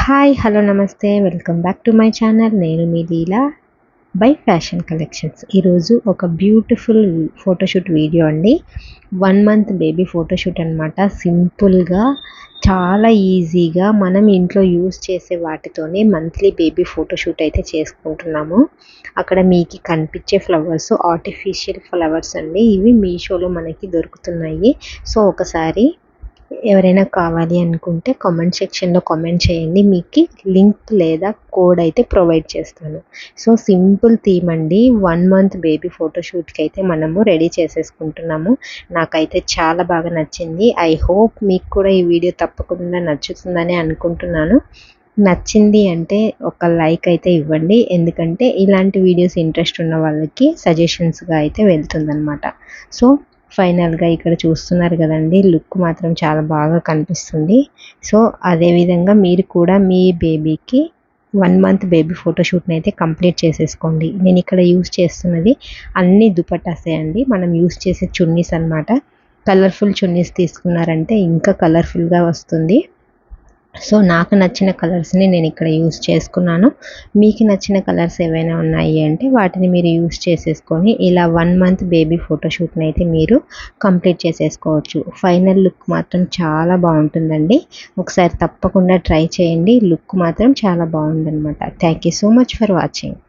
Hi hello నమస్తే welcome back to my channel. నేను మీ లీలా by fashion collections. ఈరోజు ఒక బ్యూటిఫుల్ ఫోటోషూట్ వీడియో అండి. 1 మంత్ బేబీ ఫోటోషూట్ అనమాట. సింపుల్గా చాలా ఈజీగా మనం ఇంట్లో యూస్ చేసే వాటితోనే మంత్లీ బేబీ ఫోటోషూట్ అయితే చేసుకుంటున్నాము. అక్కడ మీకు కనిపించే ఫ్లవర్స్ ఆర్టిఫిషియల్ ఫ్లవర్స్ అండి. ఇవి మీషోలో మనకి దొరుకుతున్నాయి. సో ఒకసారి ఎవరైనా కావాలి అనుకుంటే కామెంట్ సెక్షన్లో కామెంట్ చేయండి. మీకు లింక్ లేదా కోడ్ అయితే ప్రొవైడ్ చేస్తాను. సో సింపుల్ థీమ్ అండి. 1 మంత్ బేబీ ఫోటోషూట్కి అయితే మనము రెడీ చేసేసుకుంటున్నాము. నాకైతే చాలా బాగా నచ్చింది. ఐ హోప్ మీకు కూడా ఈ వీడియో తప్పకుండా నచ్చుతుందని అనుకుంటున్నాను. నచ్చింది అంటే ఒక లైక్ అయితే ఇవ్వండి. ఎందుకంటే ఇలాంటి వీడియోస్ ఇంట్రెస్ట్ ఉన్న వాళ్ళకి సజెషన్స్గా అయితే వెళ్తుందన్నమాట. సో ఫైనల్గా ఇక్కడ చూస్తున్నారు కదండి, లుక్ మాత్రం చాలా బాగా కనిపిస్తుంది. సో అదేవిధంగా మీరు కూడా మీ బేబీకి 1 మంత్ బేబీ ఫోటోషూట్ని అయితే కంప్లీట్ చేసేసుకోండి. నేను ఇక్కడ యూస్ చేస్తున్నది అన్ని దుపట్టాసే అండి. మనం యూస్ చేసే చున్నీస్ అనమాట. కలర్ఫుల్ చున్నీస్ తీసుకున్నారంటే ఇంకా కలర్ఫుల్గా వస్తుంది. సో నాకు నచ్చిన కలర్స్ని నేను ఇక్కడ యూస్ చేసుకున్నాను. మీకు నచ్చిన కలర్స్ ఏవైనా ఉన్నాయి అంటే వాటిని మీరు యూస్ చేసేసుకొని ఇలా 1 మంత్ బేబీ ఫోటోషూట్ని అయితే మీరు కంప్లీట్ చేసేసుకోవచ్చు. ఫైనల్ లుక్ మాత్రం చాలా బాగుంటుందండి. ఒకసారి తప్పకుండా ట్రై చేయండి. లుక్ మాత్రం చాలా బాగుందన్నమాట. Thank you so much for watching.